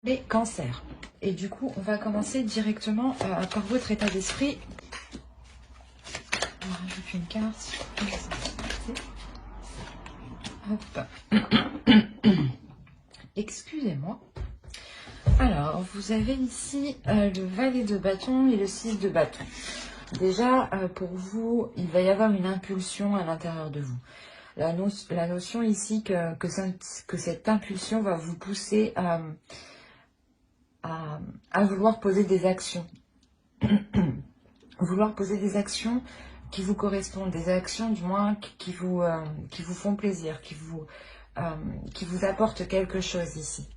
les cancers. Et du coup, on va commencer directement par votre état d'esprit. On rajoute une carte. Hop. Excusez-moi. Alors, vous avez ici le valet de bâton et le 6 de bâton. Déjà, pour vous, il va y avoir une impulsion à l'intérieur de vous. La notion ici que cette impulsion va vous pousser à vouloir poser des actions. Vouloir poser des actions qui vous correspondent, des actions du moins qui vous font plaisir, qui vous apportent quelque chose ici.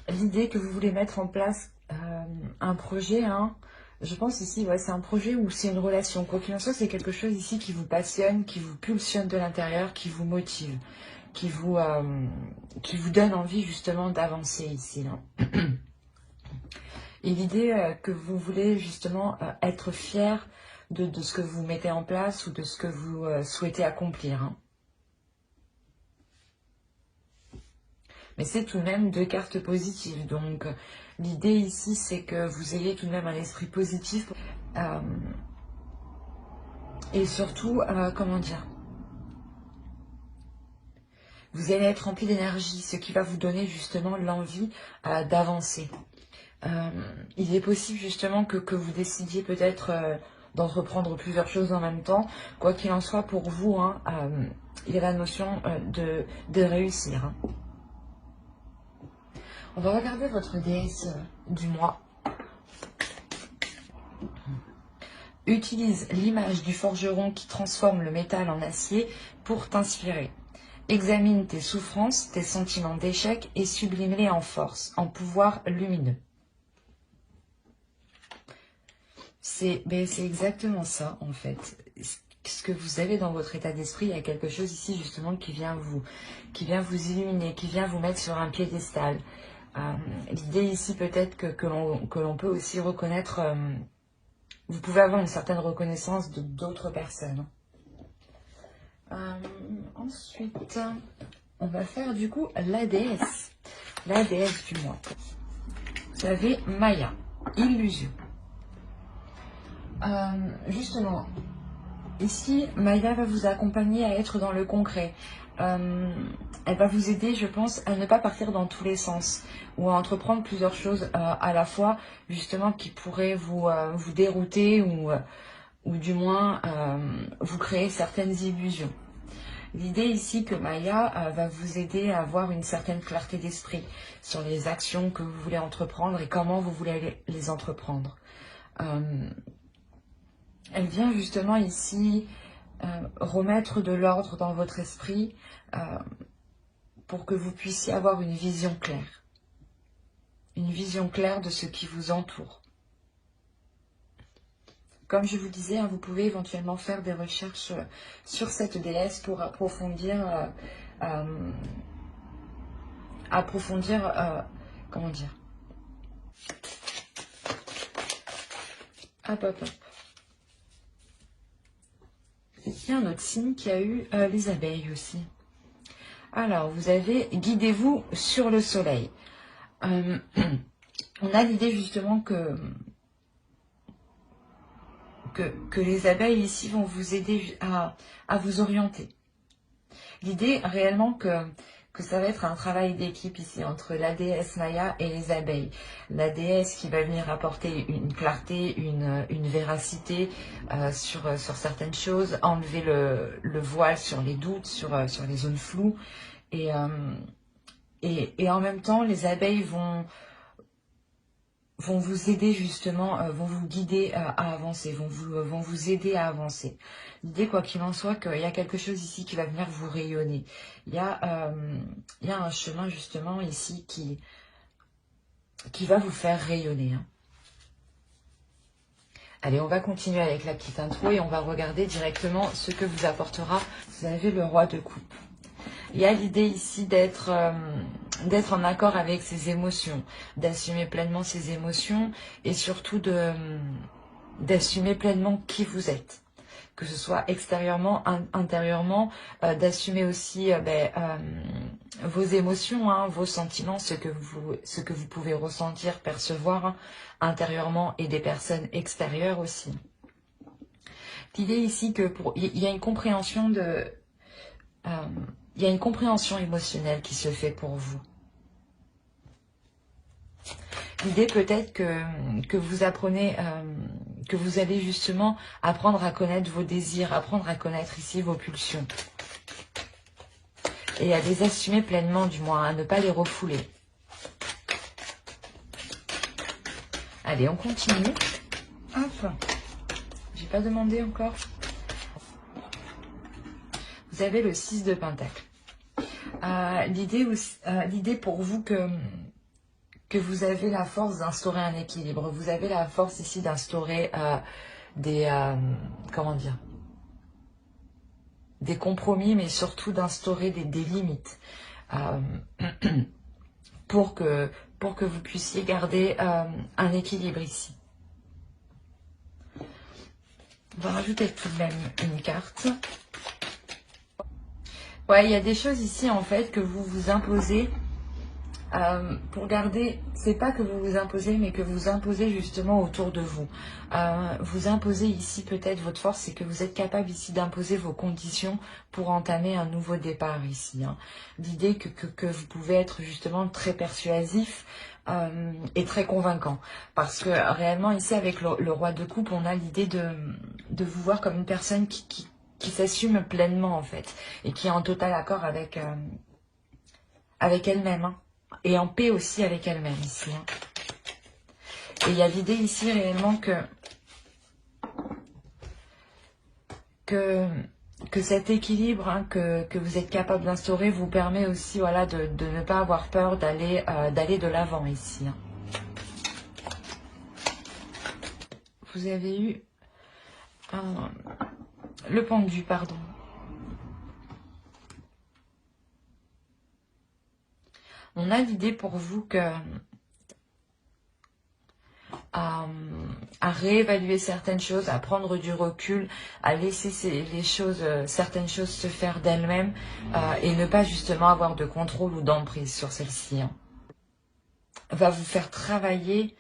L'idée que vous voulez mettre en place un projet, hein, je pense ici, ouais, c'est un projet ou c'est une relation. Quoi qu'il en soit, c'est quelque chose ici qui vous passionne, qui vous pulsionne de l'intérieur, qui vous motive, qui vous donne envie justement d'avancer ici. Là. Et l'idée que vous voulez justement être fier de ce que vous mettez en place ou de ce que vous souhaitez accomplir. Hein. Mais c'est tout de même deux cartes positives. Donc l'idée ici, c'est que vous ayez tout de même un esprit positif. Et surtout, comment dire, vous allez être rempli d'énergie, ce qui va vous donner justement l'envie d'avancer. Il est possible justement que vous décidiez peut-être d'entreprendre plusieurs choses en même temps. Quoi qu'il en soit, pour vous, hein, il y a la notion de réussir. Hein. On va regarder votre déesse du mois. Utilise l'image du forgeron qui transforme le métal en acier pour t'inspirer. Examine tes souffrances, tes sentiments d'échec et sublime-les en force, en pouvoir lumineux. C'est exactement ça, en fait. Ce que vous avez dans votre état d'esprit, il y a quelque chose ici, justement, qui vient vous illuminer, qui vient vous mettre sur un piédestal. L'idée ici, peut-être que l'on peut aussi reconnaître... vous pouvez avoir une certaine reconnaissance d'autres personnes. Ensuite, on va faire du coup la déesse du mois. Vous avez Maya, illusion. Justement, ici, Maya va vous accompagner à être dans le concret. Elle va vous aider, je pense, à ne pas partir dans tous les sens ou à entreprendre plusieurs choses à la fois, justement, qui pourraient vous dérouter ou du moins vous créer certaines illusions. L'idée ici que Maya va vous aider à avoir une certaine clarté d'esprit sur les actions que vous voulez entreprendre et comment vous voulez les entreprendre. Elle vient justement ici remettre de l'ordre dans votre esprit pour que vous puissiez avoir une vision claire. Une vision claire de ce qui vous entoure. Comme je vous disais, hein, vous pouvez éventuellement faire des recherches sur cette déesse pour approfondir, comment dire, hop. Il y a un autre signe qui a eu les abeilles aussi. Alors, vous avez « Guidez-vous sur le soleil ». On a l'idée justement que les abeilles ici vont vous aider à vous orienter. L'idée réellement que ça va être un travail d'équipe ici entre la déesse Maya et les abeilles. La déesse qui va venir apporter une clarté, une véracité sur certaines choses, enlever le voile sur les doutes, sur les zones floues. Et en même temps, les abeilles vont vous aider justement, vont vous guider à avancer, vont vous aider à avancer. L'idée, quoi qu'il en soit, qu'il y a quelque chose ici qui va venir vous rayonner. Il y a un chemin justement ici qui va vous faire rayonner. Hein. Allez, on va continuer avec la petite intro et on va regarder directement ce que vous apportera. Vous avez le roi de coupe. Il y a l'idée ici d'être en accord avec ses émotions, d'assumer pleinement ses émotions et surtout d'assumer pleinement qui vous êtes. que ce soit extérieurement, intérieurement, d'assumer aussi vos émotions, hein, vos sentiments, ce que vous pouvez ressentir, percevoir hein, intérieurement et des personnes extérieures aussi. L'idée ici que il y a une compréhension il y a une compréhension émotionnelle qui se fait pour vous. L'idée peut-être que vous apprenez, que vous allez justement apprendre à connaître vos désirs, apprendre à connaître ici vos pulsions. Et à les assumer pleinement du moins, à ne pas les refouler. Allez, on continue. Hop, j'ai pas demandé encore. Vous avez le 6 de Pentacle. L'idée pour vous que vous avez la force d'instaurer un équilibre. Vous avez la force ici d'instaurer des compromis, mais surtout d'instaurer des limites pour que vous puissiez garder un équilibre ici. On va rajouter tout de même une carte. Ouais, il y a des choses ici en fait que vous vous imposez pour garder, c'est pas que vous vous imposez, mais que vous imposez justement autour de vous. Vous imposez ici peut-être votre force, c'est que vous êtes capable ici d'imposer vos conditions pour entamer un nouveau départ ici. Hein. L'idée que vous pouvez être justement très persuasif et très convaincant. Parce que réellement ici avec le roi de coupe, on a l'idée de vous voir comme une personne qui s'assume pleinement en fait et qui est en total accord avec elle-même. Hein. Et en paix aussi avec elle-même ici. Hein. Et il y a l'idée ici réellement que cet équilibre hein, que vous êtes capable d'instaurer vous permet aussi voilà, de ne pas avoir peur d'aller de l'avant ici. Hein. Vous avez eu le pendu, pardon. On a l'idée pour vous que à réévaluer certaines choses, à prendre du recul, à laisser certaines choses se faire d'elles-mêmes et ne pas justement avoir de contrôle ou d'emprise sur celles-ci. Hein. Va vous faire travailler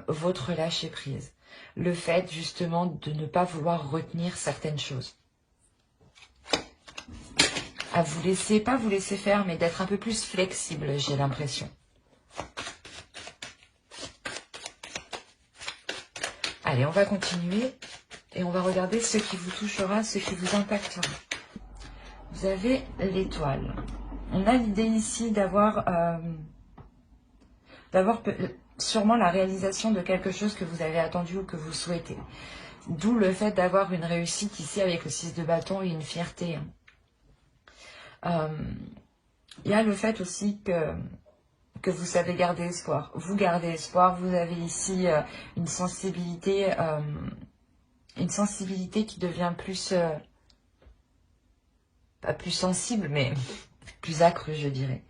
votre lâcher-prise. Le fait justement de ne pas vouloir retenir certaines choses. À vous laisser, pas vous laisser faire, mais d'être un peu plus flexible, j'ai l'impression. Allez, on va continuer et on va regarder ce qui vous touchera, ce qui vous impactera. Vous avez l'étoile. On a l'idée ici d'avoir sûrement la réalisation de quelque chose que vous avez attendu ou que vous souhaitez. D'où le fait d'avoir une réussite ici avec le 6 de bâton et une fierté. Il y a le fait aussi que vous savez garder espoir. Vous gardez espoir, vous avez ici une sensibilité qui devient plus, pas plus sensible, mais plus âcre, je dirais.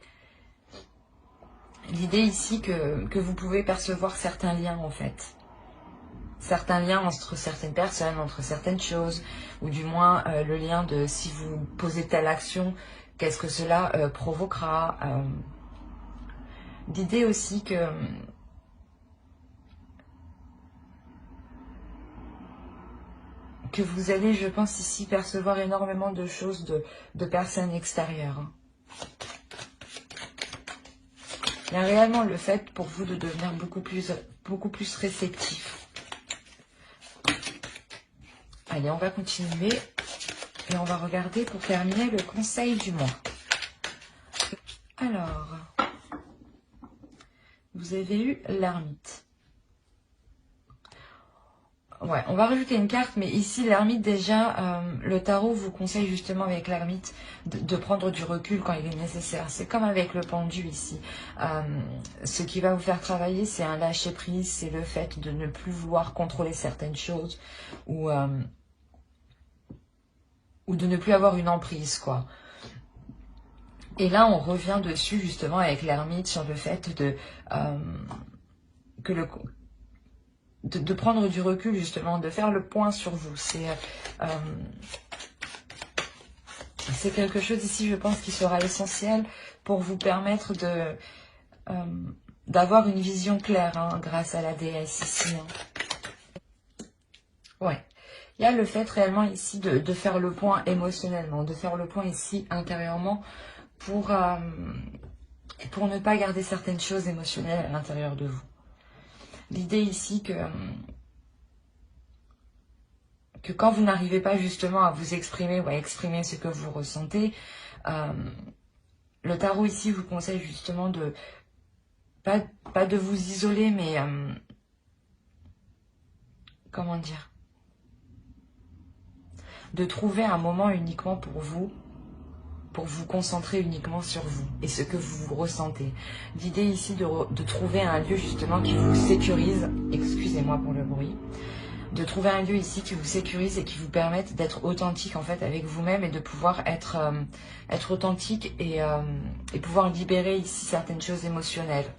L'idée ici que vous pouvez percevoir certains liens, en fait. Certains liens entre certaines personnes, entre certaines choses, ou du moins le lien de si vous posez telle action, qu'est-ce que cela provoquera. L'idée aussi que vous allez, je pense ici, percevoir énormément de choses de personnes extérieures. Il y a réellement le fait pour vous de devenir beaucoup plus réceptif. Allez, on va continuer et on va regarder pour terminer le conseil du mois. Alors, vous avez eu l'ermite. Ouais, on va rajouter une carte, mais ici, l'ermite, déjà, le tarot vous conseille justement avec l'ermite de prendre du recul quand il est nécessaire. C'est comme avec le pendu ici. Ce qui va vous faire travailler, c'est un lâcher-prise, c'est le fait de ne plus vouloir contrôler certaines choses ou de ne plus avoir une emprise, quoi. Et là, on revient dessus, justement, avec l'ermite, sur le fait de prendre du recul justement, de faire le point sur vous. C'est quelque chose ici, je pense, qui sera essentiel pour vous permettre d'avoir une vision claire hein, grâce à la déesse ici. Hein. Ouais. Il y a le fait réellement ici de faire le point émotionnellement, de faire le point ici intérieurement pour ne pas garder certaines choses émotionnelles à l'intérieur de vous. L'idée ici que quand vous n'arrivez pas justement à vous exprimer ou à exprimer ce que vous ressentez, le tarot ici vous conseille justement de, pas de vous isoler, mais comment dire, de trouver un moment uniquement pour vous concentrer uniquement sur vous et ce que vous ressentez. L'idée ici de trouver un lieu justement qui vous sécurise, excusez-moi pour le bruit, de trouver un lieu ici qui vous sécurise et qui vous permette d'être authentique en fait avec vous-même et de pouvoir être authentique et pouvoir libérer ici certaines choses émotionnelles.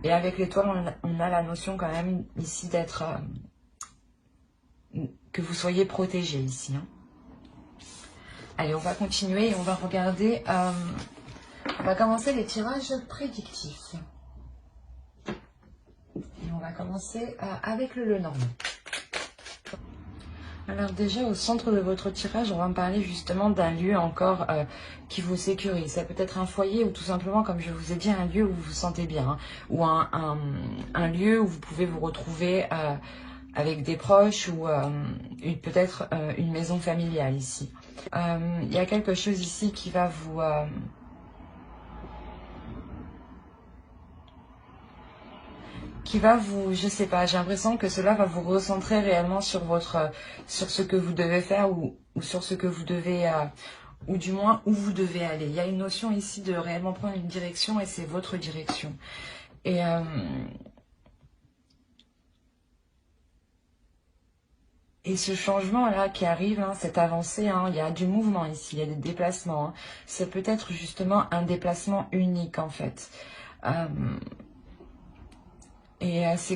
Et avec l'étoile, on a la notion quand même ici d'être... que vous soyez protégé ici. Hein. Allez, on va continuer et on va regarder... on va commencer les tirages prédictifs. Et on va commencer avec le Lenormand. Alors déjà, au centre de votre tirage, on va me parler justement d'un lieu encore qui vous sécurise. Ça peut être un foyer ou tout simplement, comme je vous ai dit, un lieu où vous vous sentez bien. Hein, ou un lieu où vous pouvez vous retrouver avec des proches ou peut-être une maison familiale ici. Il y a quelque chose ici qui va vous... je sais pas, j'ai l'impression que cela va vous recentrer réellement sur ce que vous devez faire ou sur ce que vous devez, ou du moins où vous devez aller. Il y a une notion ici de réellement prendre une direction et c'est votre direction. Et ce changement-là qui arrive, hein, cette avancée, hein, il y a du mouvement ici, il y a des déplacements. Hein. C'est peut-être justement un déplacement unique en fait. Et ce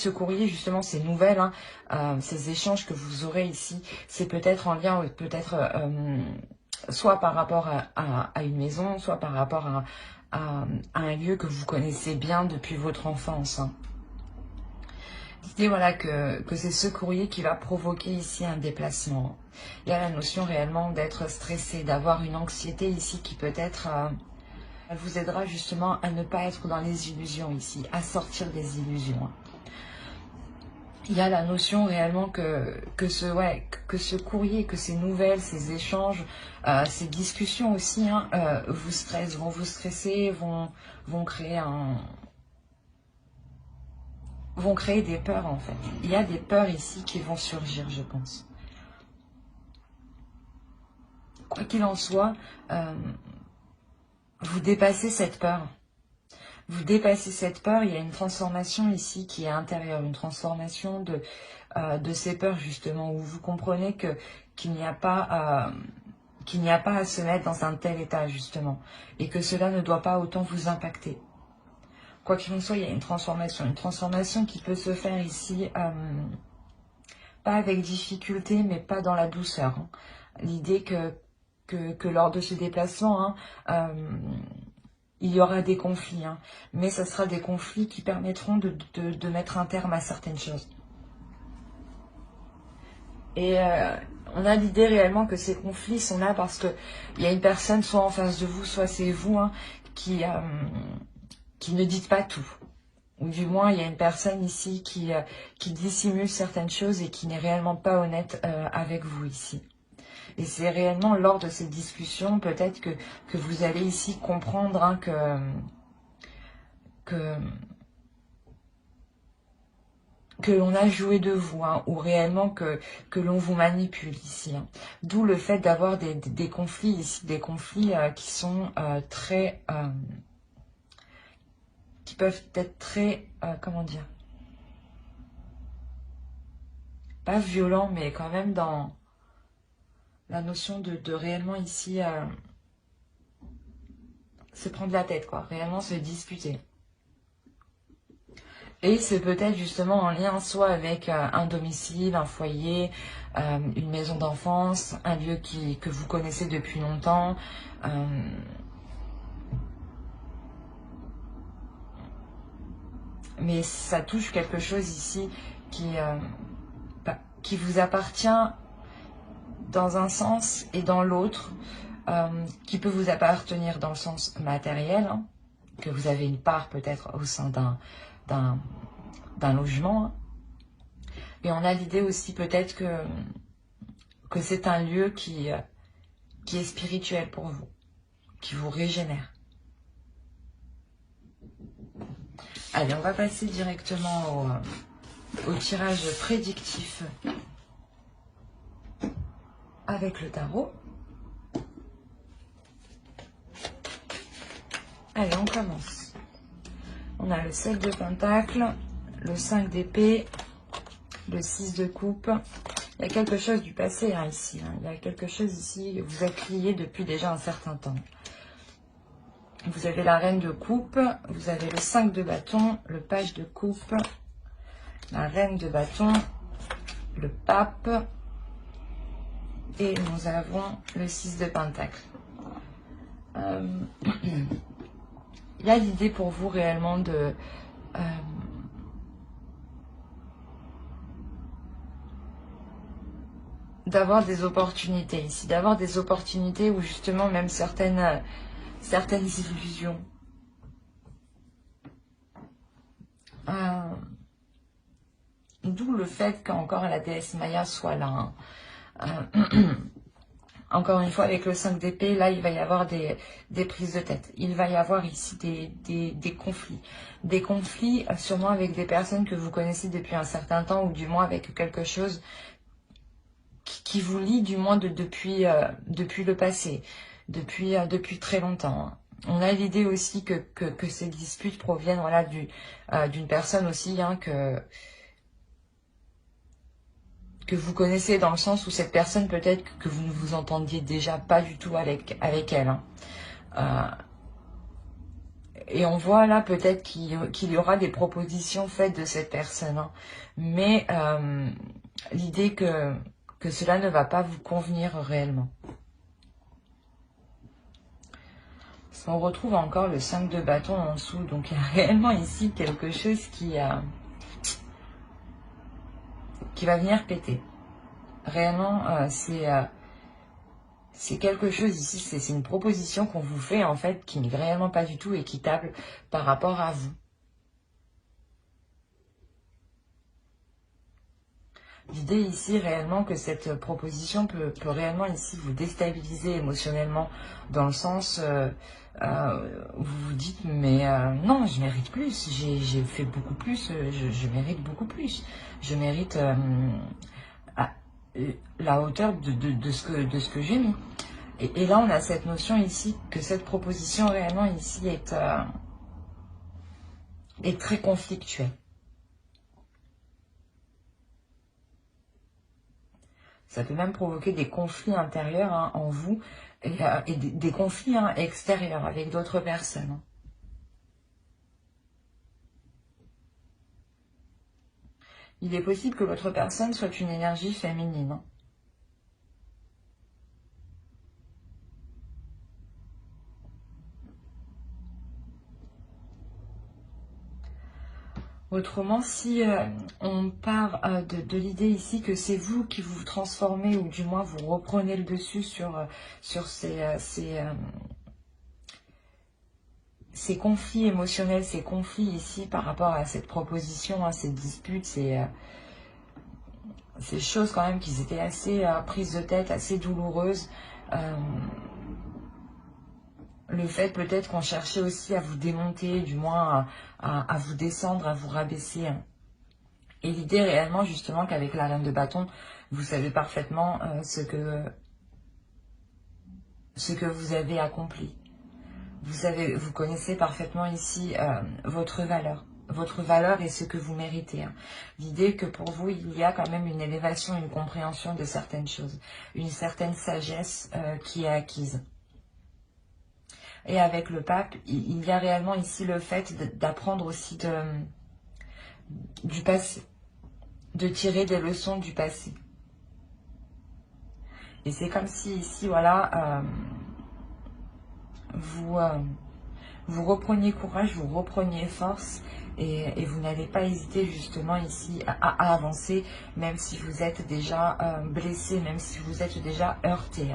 courrier justement, ces nouvelles, hein, ces échanges que vous aurez ici, c'est peut-être en lien, peut-être soit par rapport à une maison, soit par rapport à un lieu que vous connaissez bien depuis votre enfance. Hein. L'idée, voilà, que c'est ce courrier qui va provoquer ici un déplacement. Il y a la notion réellement d'être stressé, d'avoir une anxiété ici qui peut-être... elle vous aidera justement à ne pas être dans les illusions ici, à sortir des illusions. Il y a la notion réellement que ce courrier, que ces nouvelles, ces échanges, ces discussions aussi, hein, vous stressent, vont vous stresser, vont créer des peurs en fait. Il y a des peurs ici qui vont surgir, je pense. Quoi qu'il en soit, vous dépassez cette peur. Vous dépassez cette peur, il y a une transformation ici qui est intérieure, une transformation de ces peurs justement, où vous comprenez qu'il n'y a pas à se mettre dans un tel état justement, et que cela ne doit pas autant vous impacter. Quoi qu'il en soit, il y a une transformation qui peut se faire ici, pas avec difficulté, mais pas dans la douceur. Hein. L'idée que lors de ce déplacement, hein, il y aura des conflits, hein, mais ce sera des conflits qui permettront de mettre un terme à certaines choses. Et on a l'idée réellement que ces conflits sont là parce qu'il y a une personne soit en face de vous, soit c'est vous, hein, qui ne dites pas tout. Ou du moins, il y a une personne ici qui dissimule certaines choses et qui n'est réellement pas honnête avec vous ici. Et c'est réellement lors de cette discussion, peut-être que vous allez ici comprendre hein, que l'on a joué de vous, hein, ou réellement que l'on vous manipule ici. Hein. D'où le fait d'avoir des conflits ici, des conflits qui sont très... qui peuvent être très... comment dire, pas violents, mais quand même dans la notion de réellement ici se prendre la tête, quoi, réellement se disputer. Et c'est peut-être justement en lien soit avec un domicile, un foyer, une maison d'enfance, un lieu que vous connaissez depuis longtemps. Mais ça touche quelque chose ici qui vous appartient dans un sens et dans l'autre, qui peut vous appartenir dans le sens matériel, hein, que vous avez une part peut-être au sein d'un logement. Hein. Et on a l'idée aussi peut-être que c'est un lieu qui est spirituel pour vous, qui vous régénère. Allez, on va passer directement au tirage prédictif avec le tarot. Allez, on commence. On a le 7 de Pentacle, le 5 d'épée, le 6 de coupe. Il y a quelque chose du passé hein, ici. Hein. Il y a quelque chose ici, vous êtes liés depuis déjà un certain temps. Vous avez la reine de coupe, vous avez le 5 de bâton, le page de coupe, la reine de bâton, le pape et nous avons le 6 de pentacle. Il y a l'idée pour vous réellement de d'avoir des opportunités ici, d'avoir des opportunités où justement même certaines illusions d'où le fait qu'encore la déesse Maya soit là. Hein. Encore une fois, avec le 5 d'épée, là, il va y avoir des prises de tête. Il va y avoir ici des conflits. Des conflits, sûrement avec des personnes que vous connaissez depuis un certain temps, ou du moins avec quelque chose qui vous lie, du moins depuis le passé, depuis très longtemps. Hein. On a l'idée aussi que ces disputes proviennent voilà, d'une personne aussi hein, que vous connaissez dans le sens où cette personne peut-être que vous ne vous entendiez déjà pas du tout avec elle. Hein. Et on voit là peut-être qu'il y aura des propositions faites de cette personne. Hein. Mais l'idée que cela ne va pas vous convenir réellement. On retrouve encore le 5 de bâton en dessous. Donc il y a réellement ici quelque chose qui va venir péter. Réellement, c'est quelque chose ici, c'est une proposition qu'on vous fait en fait qui n'est réellement pas du tout équitable par rapport à vous. L'idée ici réellement que cette proposition peut réellement ici vous déstabiliser émotionnellement dans le sens où vous vous dites mais non je mérite plus, j'ai fait beaucoup plus, je mérite beaucoup plus, je mérite la hauteur de ce que j'ai mis. Et là on a cette notion ici que cette proposition réellement ici est très conflictuelle. Ça peut même provoquer des conflits intérieurs hein, en vous et des conflits hein, extérieurs avec d'autres personnes. Hein. Il est possible que votre personne soit une énergie féminine. Hein. Autrement, si on part de l'idée ici que c'est vous qui vous transformez ou du moins vous reprenez le dessus sur ces conflits émotionnels, ces conflits ici par rapport à cette proposition, à cette dispute, ces choses quand même qui étaient assez prises de tête, assez douloureuses. Le fait peut-être qu'on cherchait aussi à vous démonter, du moins à vous descendre, à vous rabaisser. Et l'idée réellement justement qu'avec la reine de bâton, vous savez parfaitement ce que vous avez accompli. Vous connaissez parfaitement ici votre valeur et ce que vous méritez. Hein. L'idée que pour vous, il y a quand même une élévation, une compréhension de certaines choses, une certaine sagesse qui est acquise. Et avec le pape, il y a réellement ici le fait d'apprendre aussi du passé, de tirer des leçons du passé. Et c'est comme si ici, voilà, vous repreniez courage, vous repreniez force et vous n'allez pas hésiter justement ici à avancer, même si vous êtes déjà blessé, même si vous êtes déjà heurté.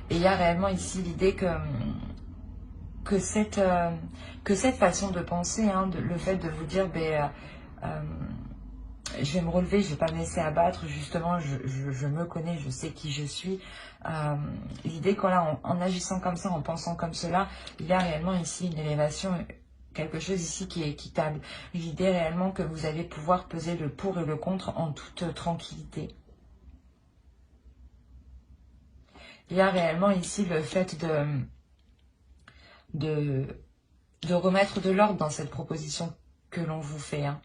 Et il y a réellement ici l'idée que cette façon de penser, hein, le fait de vous dire, ben, je vais me relever, je ne vais pas me laisser abattre, justement, je me connais, je sais qui je suis. L'idée en agissant comme ça, en pensant comme cela, il y a réellement ici une élévation, quelque chose ici qui est équitable. L'idée réellement que vous allez pouvoir peser le pour et le contre en toute tranquillité. Il y a réellement ici le fait de remettre de l'ordre dans cette proposition que l'on vous fait. Hein.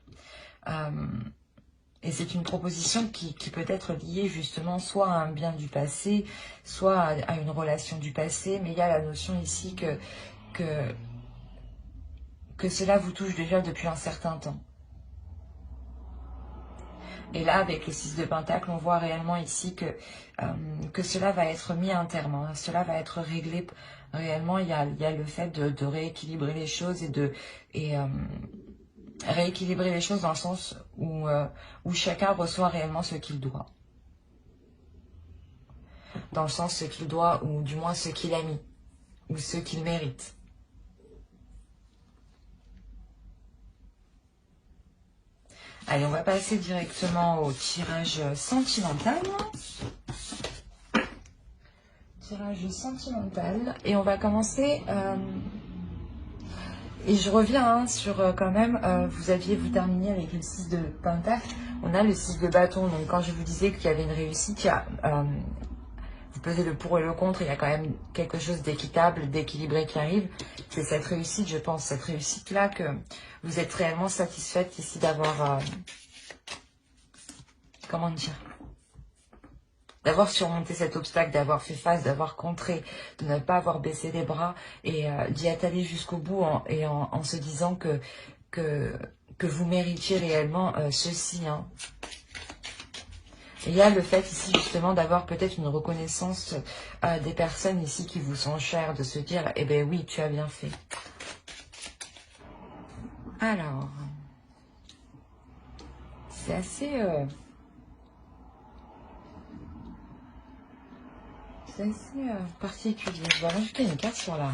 Et c'est une proposition qui peut être liée justement soit à un bien du passé, soit à une relation du passé, mais il y a la notion ici que cela vous touche déjà depuis un certain temps. Et là, avec le 6 de Pentacle, on voit réellement ici que cela va être mis à un terme, hein. Cela va être réglé. Réellement, il y a le fait de rééquilibrer les choses rééquilibrer les choses dans le sens où chacun reçoit réellement ce qu'il doit. Dans le sens ce qu'il doit, ou du moins ce qu'il a mis, ou ce qu'il mérite. Allez, on va passer directement au tirage sentimental. Tirage sentimental. Et on va commencer... et je reviens hein, sur quand même, vous terminé avec le 6 de Pentacle. On a le 6 de bâton. Donc quand je vous disais qu'il y avait une réussite, il y a... vous pesez le pour et le contre, il y a quand même quelque chose d'équitable, d'équilibré qui arrive. C'est cette réussite, je pense, cette réussite-là que vous êtes réellement satisfaite ici d'avoir... comment dire, d'avoir surmonté cet obstacle, d'avoir fait face, d'avoir contré, de ne pas avoir baissé les bras et d'y être allé jusqu'au bout en se disant que vous méritiez réellement ceci. Hein. Et il y a le fait ici justement d'avoir peut-être une reconnaissance des personnes ici qui vous sont chères, de se dire, eh bien oui, tu as bien fait. Alors, c'est assez... c'est assez particulier. Je vais rajouter une carte sur la...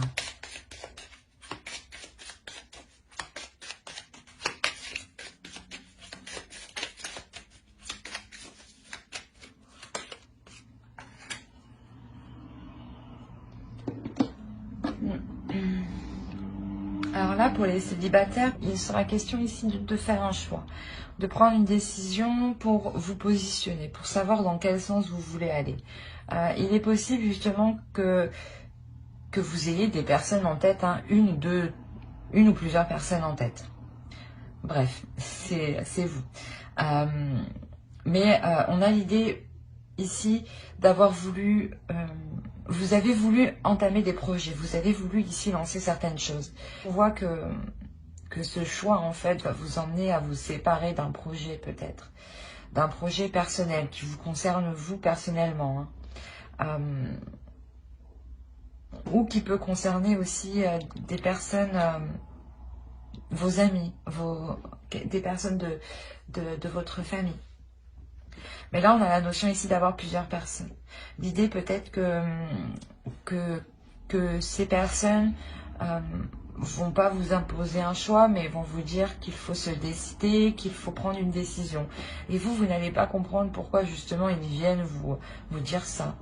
Alors là, pour les célibataires, il sera question ici de faire un choix, de prendre une décision pour vous positionner, pour savoir dans quel sens vous voulez aller. Il est possible justement que vous ayez des personnes en tête, hein, une ou plusieurs personnes en tête. Bref, c'est vous. Mais on a l'idée ici d'avoir voulu... vous avez voulu entamer des projets, vous avez voulu ici lancer certaines choses. On voit que ce choix en fait va vous emmener à vous séparer d'un projet peut-être, d'un projet personnel qui vous concerne vous personnellement, hein. Ou qui peut concerner aussi des personnes, vos amis, des personnes de votre famille. Mais là, on a la notion ici d'avoir plusieurs personnes. L'idée peut-être que ces personnes vont pas vous imposer un choix, mais vont vous dire qu'il faut se décider, qu'il faut prendre une décision. Et vous n'allez pas comprendre pourquoi justement ils viennent vous dire ça.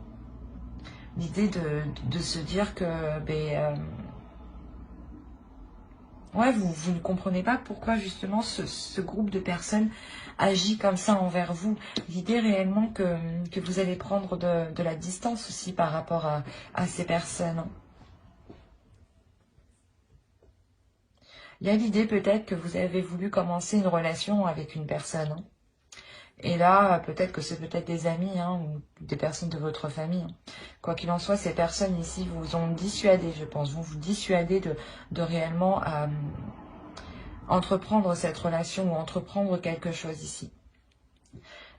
L'idée de se dire que ouais, vous ne comprenez pas pourquoi justement ce groupe de personnes agit comme ça envers vous. L'idée réellement que vous allez prendre de la distance aussi par rapport à ces personnes. Il y a l'idée peut-être que vous avez voulu commencer une relation avec une personne. Hein. Et là, peut-être que c'est peut-être des amis hein, ou des personnes de votre famille. Hein. Quoi qu'il en soit, ces personnes ici vous ont dissuadé, je pense, vont vous dissuader de réellement entreprendre cette relation ou entreprendre quelque chose ici.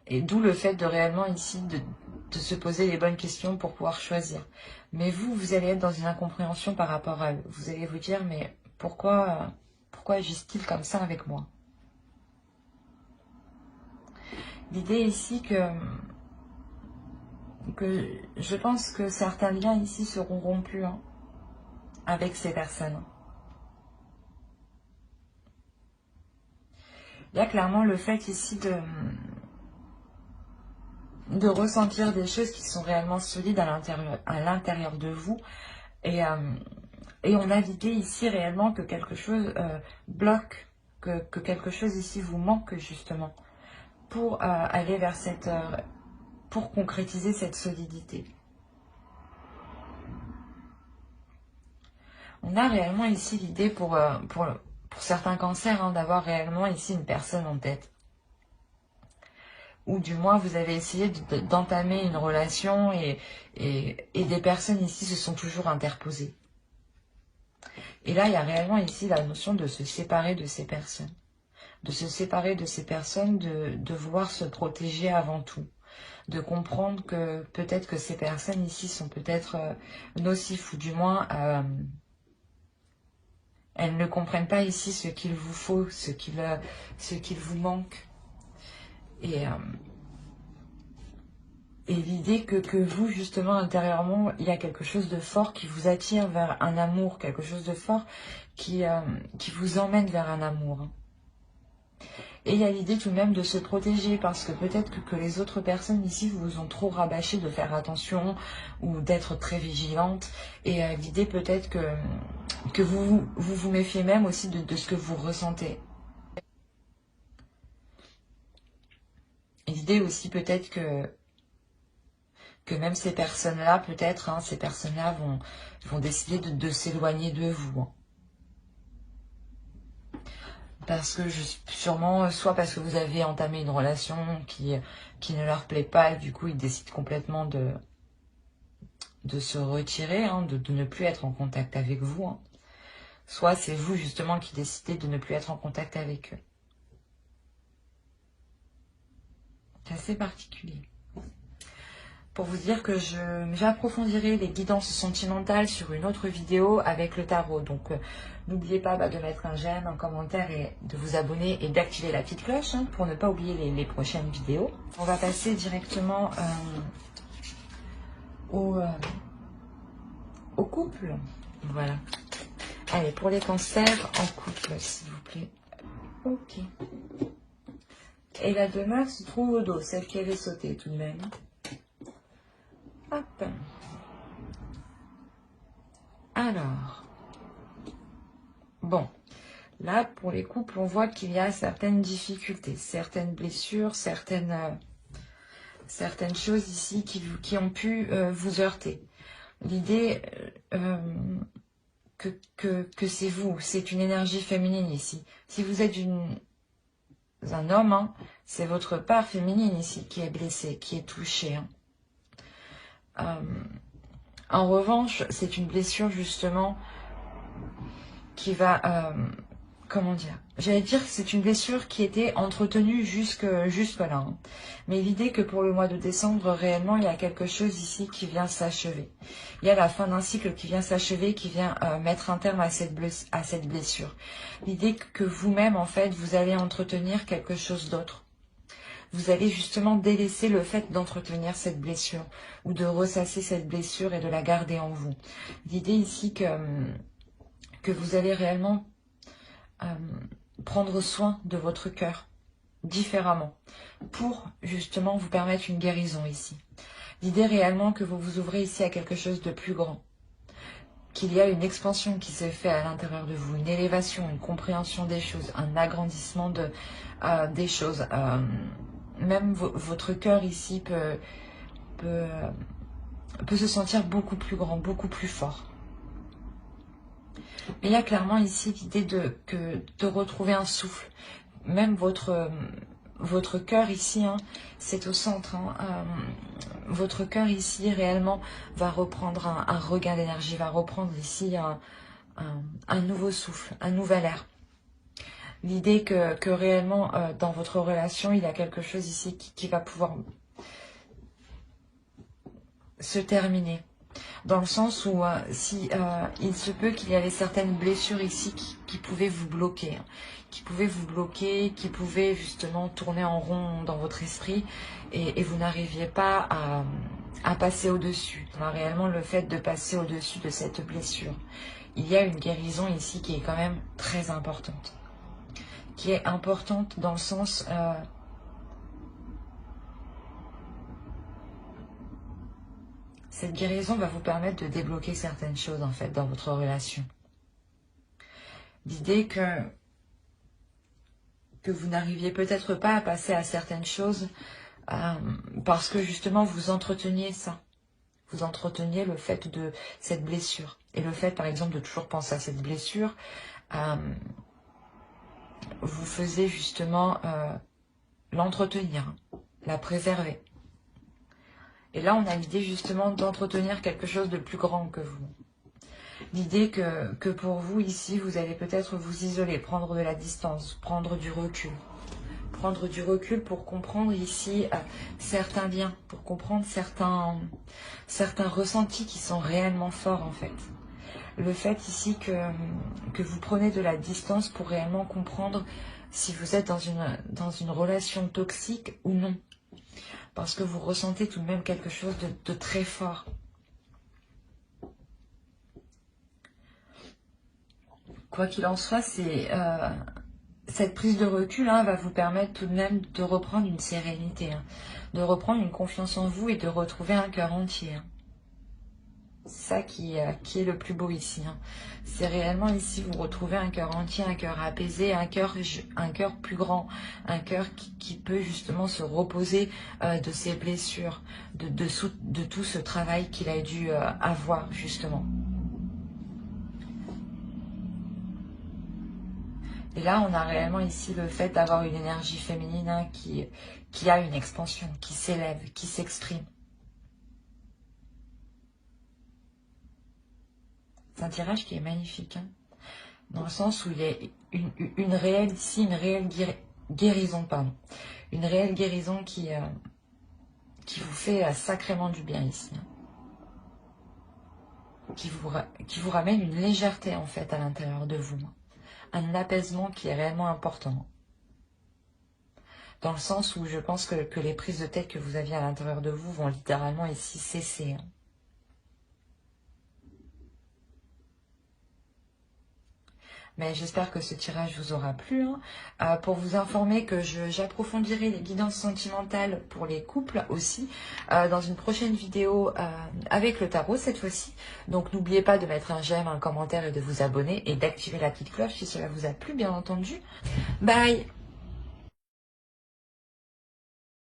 Et d'où le fait de réellement ici de se poser les bonnes questions pour pouvoir choisir. Mais vous allez être dans une incompréhension par rapport à eux. Vous allez vous dire, mais pourquoi agissent-ils comme ça avec moi? L'idée ici que je pense que certains liens ici seront rompus avec ces personnes. Il y a clairement le fait ici de ressentir des choses qui sont réellement solides à l'intérieur de vous. Et on a l'idée ici réellement que quelque chose bloque, que quelque chose ici vous manque justement pour aller vers cette... pour concrétiser cette solidité. On a réellement ici l'idée pour certains cancers d'avoir réellement ici une personne en tête. Ou du moins vous avez essayé d'entamer une relation et des personnes ici se sont toujours interposées. Et là, il y a réellement ici la notion de se séparer de ces personnes. De se séparer de ces personnes, de vouloir se protéger avant tout. De comprendre que peut-être que ces personnes ici sont peut-être nocifs ou du moins elles ne comprennent pas ici ce qu'il vous faut, ce qu'il vous manque. Et l'idée que vous, justement, intérieurement, il y a quelque chose de fort qui vous attire vers un amour, quelque chose de fort qui vous emmène vers un amour. Et il y a l'idée tout de même de se protéger parce que peut-être que les autres personnes ici vous ont trop rabâché de faire attention ou d'être très vigilante. Et l'idée peut-être que vous méfiez même aussi de ce que vous ressentez. L'idée aussi peut-être que même ces personnes-là, peut-être, ces personnes-là vont décider de s'éloigner de vous. Parce que sûrement, soit parce que vous avez entamé une relation qui ne leur plaît pas, et du coup ils décident complètement de se retirer, de ne plus être en contact avec vous. Soit c'est vous justement qui décidez de ne plus être en contact avec eux. C'est assez particulier. Pour vous dire que j'approfondirai les guidances sentimentales sur une autre vidéo avec le tarot. Donc n'oubliez pas de mettre un j'aime, un commentaire et de vous abonner et d'activer la petite cloche pour ne pas oublier les prochaines vidéos. On va passer directement au couple. Voilà. Allez, pour les cancers en couple, s'il vous plaît. Ok. Et la demeure se trouve au dos, celle qui avait sauté tout de même. Hop. Alors, bon, là, pour les couples, on voit qu'il y a certaines difficultés, certaines blessures, certaines choses ici qui ont pu vous heurter. L'idée que c'est vous, c'est une énergie féminine ici. Si vous êtes un homme, c'est votre part féminine ici qui est blessée, qui est touchée. En revanche, c'est une blessure justement qui va... comment dire? J'allais dire que c'est une blessure qui était entretenue jusque là. Mais l'idée que pour le mois de décembre, réellement, il y a quelque chose ici qui vient s'achever. Il y a la fin d'un cycle qui vient s'achever, qui vient mettre un terme à cette blessure. L'idée que vous-même, en fait, vous allez entretenir quelque chose d'autre. Vous allez justement délaisser le fait d'entretenir cette blessure ou de ressasser cette blessure et de la garder en vous. L'idée ici que vous allez réellement prendre soin de votre cœur différemment pour justement vous permettre une guérison ici. L'idée réellement que vous vous ouvrez ici à quelque chose de plus grand, qu'il y a une expansion qui s'est faite à l'intérieur de vous, une élévation, une compréhension des choses, un agrandissement des choses. Même votre cœur ici peut se sentir beaucoup plus grand, beaucoup plus fort. Mais il y a clairement ici l'idée de retrouver un souffle. Même votre cœur ici, c'est au centre. Votre cœur ici réellement va reprendre un regain d'énergie, va reprendre ici un nouveau souffle, un nouvel air. L'idée que réellement, dans votre relation, il y a quelque chose ici qui va pouvoir se terminer. Dans le sens où si il se peut qu'il y avait certaines blessures ici qui pouvaient vous bloquer, hein, qui pouvaient justement tourner en rond dans votre esprit et vous n'arriviez pas à passer au-dessus. Réellement, le fait de passer au-dessus de cette blessure, il y a une guérison ici qui est quand même très importante. Qui est importante dans le sens... cette guérison va vous permettre de débloquer certaines choses en fait dans votre relation. L'idée que vous n'arriviez peut-être pas à passer à certaines choses parce que justement vous entreteniez ça. Vous entreteniez le fait de cette blessure. Et le fait par exemple de toujours penser à cette blessure vous faisait justement l'entretenir, la préserver. Et là, on a l'idée justement d'entretenir quelque chose de plus grand que vous. L'idée que pour vous, ici, vous allez peut-être vous isoler, prendre de la distance, prendre du recul. Prendre du recul pour comprendre ici certains liens, pour comprendre certains ressentis qui sont réellement forts en fait. Le fait ici que vous prenez de la distance pour réellement comprendre si vous êtes dans une relation toxique ou non. Parce que vous ressentez tout de même quelque chose de très fort. Quoi qu'il en soit, cette prise de recul va vous permettre tout de même de reprendre une sérénité, de reprendre une confiance en vous et de retrouver un cœur entier. C'est ça qui est le plus beau ici. C'est réellement ici, vous retrouvez un cœur entier, un cœur apaisé, un cœur plus grand, un cœur qui peut justement se reposer de ses blessures, de tout ce travail qu'il a dû avoir justement. Et là, on a réellement ici le fait d'avoir une énergie féminine qui a une expansion, qui s'élève, qui s'exprime. C'est un tirage qui est magnifique, dans le sens où il y a une réelle guérison, pardon. Une réelle guérison qui vous fait sacrément du bien ici. Qui vous ramène une légèreté en fait à l'intérieur de vous. Un apaisement qui est réellement important. Dans le sens où je pense que les prises de tête que vous aviez à l'intérieur de vous vont littéralement ici cesser. Mais j'espère que ce tirage vous aura plu. Pour vous informer que j'approfondirai les guidances sentimentales pour les couples aussi dans une prochaine vidéo avec le tarot cette fois-ci. Donc n'oubliez pas de mettre un j'aime, un commentaire et de vous abonner et d'activer la petite cloche si cela vous a plu bien entendu. Bye!